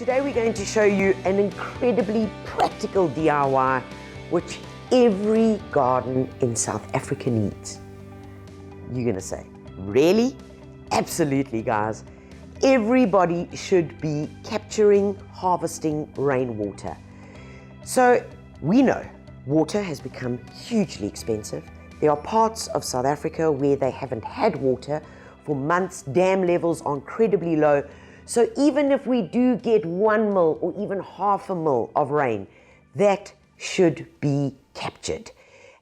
Today we're going to show you an incredibly practical DIY which every garden in South Africa needs. You're going to say, really? Absolutely, guys. Everybody should be capturing, harvesting rainwater. So we know water has become hugely expensive. There are parts of South Africa where they haven't had water for months. Dam levels are incredibly low. So even if we do get 1 mil or even half a mil of rain, that should be captured.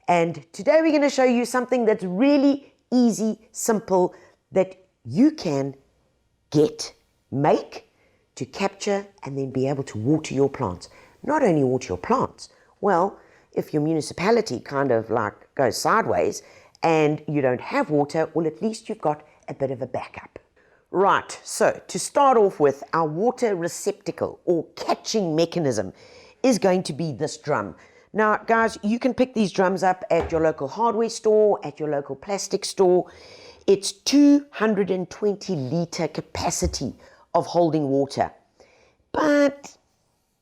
And today we're going to show you something that's really easy, simple, that you can make to capture and then be able to water your plants. Not only water your plants, well, if your municipality kind of like goes sideways and you don't have water, well, at least you've got a bit of a backup. Right, so to start off with, our water receptacle or catching mechanism is going to be this drum. Now, guys, you can pick these drums up at your local hardware store, at your local plastic store. It's 220 litre capacity of holding water. But,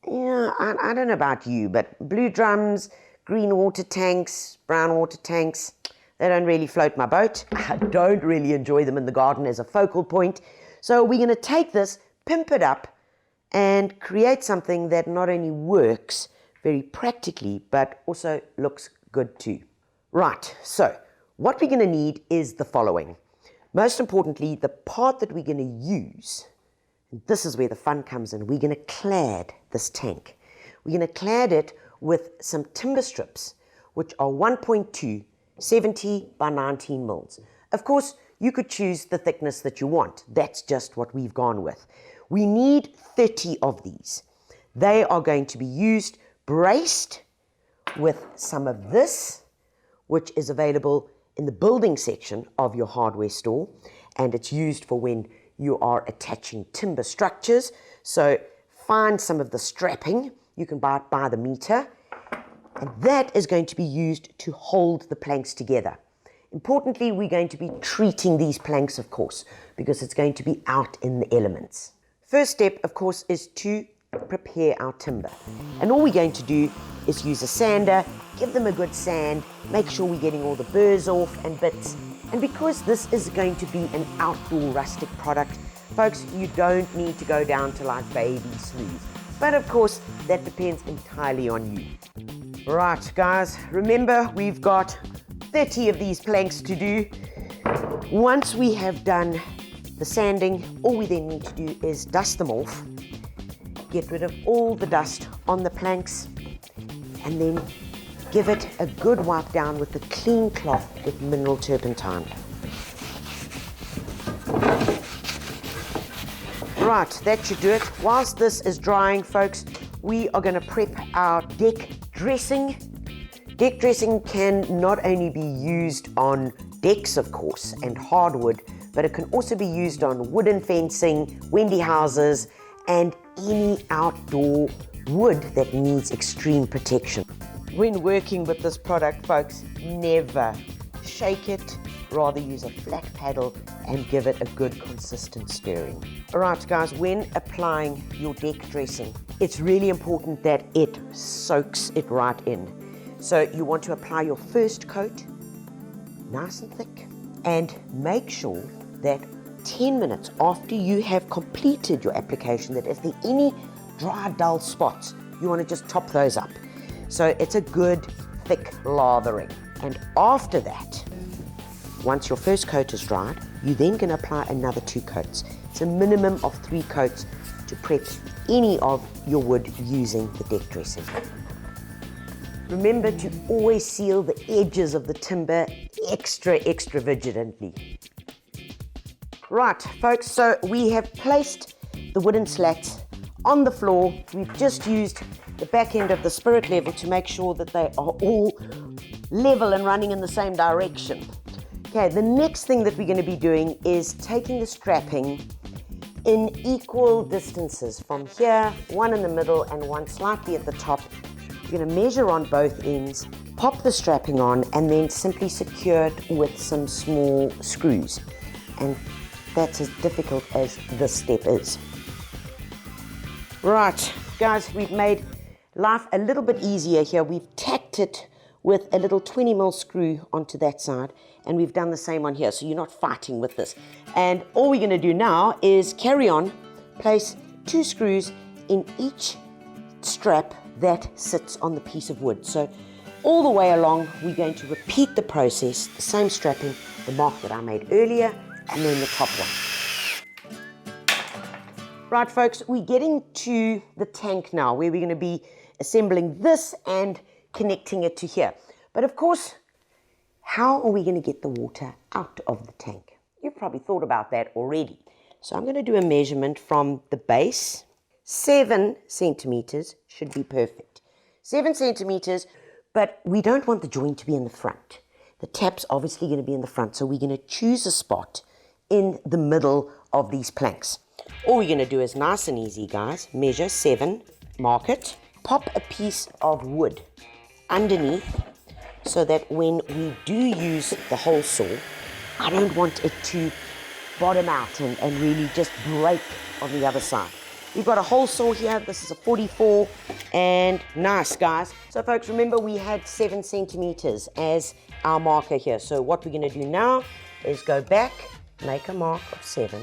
yeah, I don't know about you, but blue drums, green water tanks, brown water tanks, they don't really float my boat. I don't really enjoy them in the garden as a focal point. So we're going to take this, pimp it up, and create something that not only works very practically, but also looks good too. Right, so what we're going to need is the following. Most importantly, the part that we're going to use, and this is where the fun comes in, we're going to clad this tank. We're going to clad it with some timber strips, which are 1.2 70 by 19 mils. Of course, you could choose the thickness that you want. That's just what we've gone with. We need 30 of these. They are going to be used braced with some of this, which is available in the building section of your hardware store, and it's used for when you are attaching timber structures. So find some of the strapping. You can buy it by the meter. And that is going to be used to hold the planks together. Importantly, we're going to be treating these planks, of course, because it's going to be out in the elements. First step, of course, is to prepare our timber. And all we're going to do is use a sander, give them a good sand, make sure we're getting all the burrs off and bits. And because this is going to be an outdoor rustic product, folks, you don't need to go down to like baby smooth. But of course, that depends entirely on you. Right, guys, remember we've got 30 of these planks to do. Once we have done the sanding, all we then need to do is dust them off, get rid of all the dust on the planks, and then give it a good wipe down with a clean cloth with mineral turpentine. Right, that should do it. Whilst this is drying, folks, we are going to prep our deck dressing. Deck dressing can not only be used on decks, of course, and hardwood, but it can also be used on wooden fencing, windy houses, and any outdoor wood that needs extreme protection. When working with this product, folks, never shake it, rather use a flat paddle and give it a good consistent stirring. Alright guys, when applying your deck dressing, it's really important that it soaks it right in. So you want to apply your first coat, nice and thick, and make sure that 10 minutes after you have completed your application, that if there are any dry, dull spots, you want to just top those up. So it's a good, thick lathering. And after that, once your first coat is dried, you're then going to apply another 2 coats. It's a minimum of 3 coats to prep any of your wood using the deck dressing. Remember to always seal the edges of the timber extra vigilantly. Right, folks, so we have placed the wooden slats on the floor. We've just used the back end of the spirit level to make sure that they are all level and running in the same direction. Okay, the next thing that we're going to be doing is taking the strapping in equal distances from here, one in the middle and one slightly at the top. We're going to measure on both ends, pop the strapping on, and then simply secure it with some small screws. And that's as difficult as this step is. Right, guys, we've made life a little bit easier here. We've tacked it with a little 20mm screw onto that side, and we've done the same on here, so you're not fighting with this. And all we're going to do now is carry on, place 2 screws in each strap that sits on the piece of wood. So all the way along, we're going to repeat the process, the same strapping, the mark that I made earlier, and then the top one. Right, folks, we're getting to the tank now, where we're going to be assembling this and connecting it to here. But of course, how are we going to get the water out of the tank? You've probably thought about that already. So I'm going to do a measurement from the base. 7 centimeters should be perfect. 7 centimeters, but we don't want the joint to be in the front. The tap's obviously going to be in the front, so we're going to choose a spot in the middle of these planks. All we're going to do is nice and easy, guys. Measure 7, mark it, pop a piece of wood underneath so that when we do use the hole saw, I don't want it to bottom out and really just break on the other side. We've got a hole saw here. This is a 44, and nice, guys. So folks, remember we had 7 centimeters as our marker here. So what we're going to do now is go back, make a mark of 7.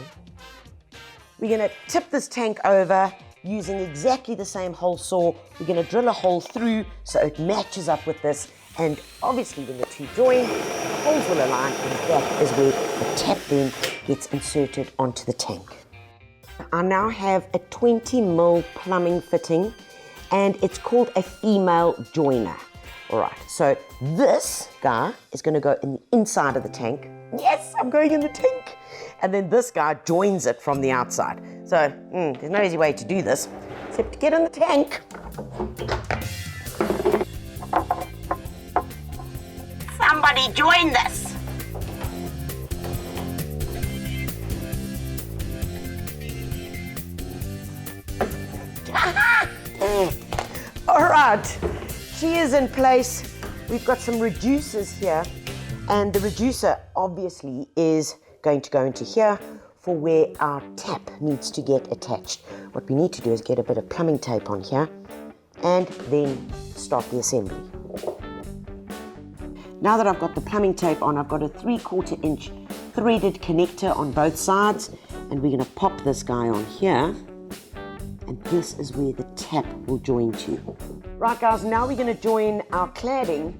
We're going to tip this tank over using exactly the same hole saw. We're going to drill a hole through so it matches up with this. And obviously when the two join, the holes will align, and that is where the tap then gets inserted onto the tank. I now have a 20mm plumbing fitting, and it's called a female joiner. All right, so this guy is going to go in the inside of the tank. Yes, I'm going in the tank. And then this guy joins it from the outside. So there's no easy way to do this except to get in the tank. Somebody join this. All right, she is in place. We've got some reducers here, and the reducer obviously is going to go into here for where our tap needs to get attached. What we need to do is get a bit of plumbing tape on here and then start the assembly. Now that I've got the plumbing tape on, I've got a 3/4 inch threaded connector on both sides, and we're going to pop this guy on here, and this is where the tap will join to. Right, guys, now we're going to join our cladding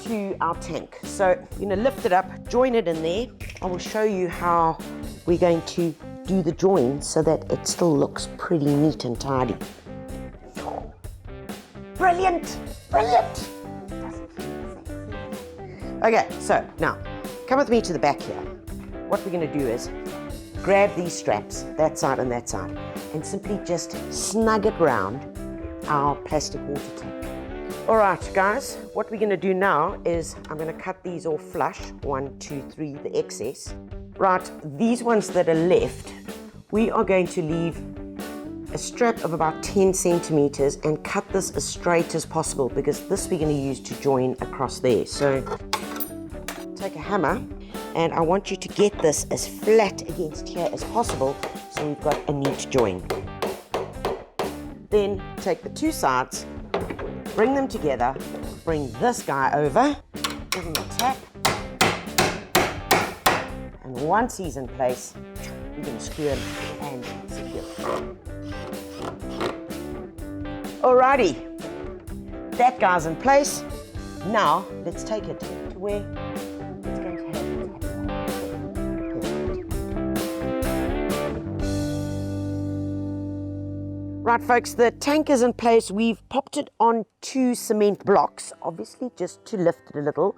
to our tank. So you're going to lift it up, join it in there. I will show you how we're going to do the join so that it still looks pretty neat and tidy. Brilliant, brilliant. Okay, so now come with me to the back here. What we're going to do is grab these straps, that side and that side, and simply just snug it round our plastic water tank. All right, guys, what we're going to do now is I'm going to cut these off flush, 1, 2, 3, the excess. Right, these ones that are left, we are going to leave a strap of about 10 centimeters and cut this as straight as possible, because this we're going to use to join across there. So take a hammer, and I want you to get this as flat against here as possible so we've got a neat join. Then take the two sides, bring them together, bring this guy over, give him a tap, and once he's in place, we're going to screw him and secure. Alrighty, that guy's in place. Now let's take it to where it's going to have. Right, folks, the tank is in place. We've popped it on 2 cement blocks, obviously just to lift it a little,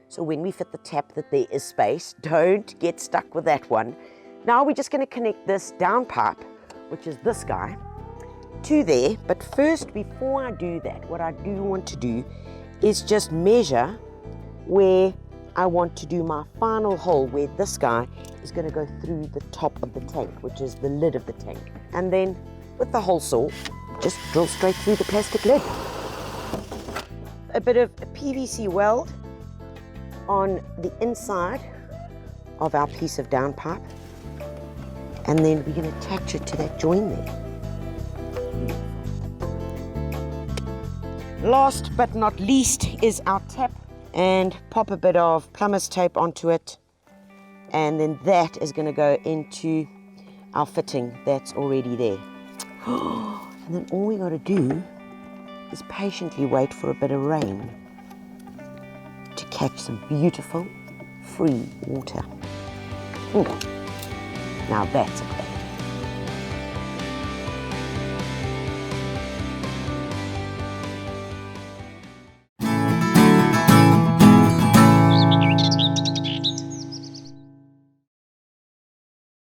so when we fit the tap that there is space. Don't get stuck with that one. Now we're just going to connect this down pipe, which is this guy, to there. But first, before I do that, what I do want to do is just measure where I want to do my final hole, where this guy is going to go through the top of the tank, which is the lid of the tank. And then with the hole saw, just drill straight through the plastic lid. A bit of a PVC weld on the inside of our piece of downpipe, and then we're going to attach it to that join there. Last but not least is our tap, and pop a bit of plumber's tape onto it, and then that is going to go into our fitting that's already there. And then all we got to do is patiently wait for a bit of rain to catch some beautiful free water. Ooh, now that's a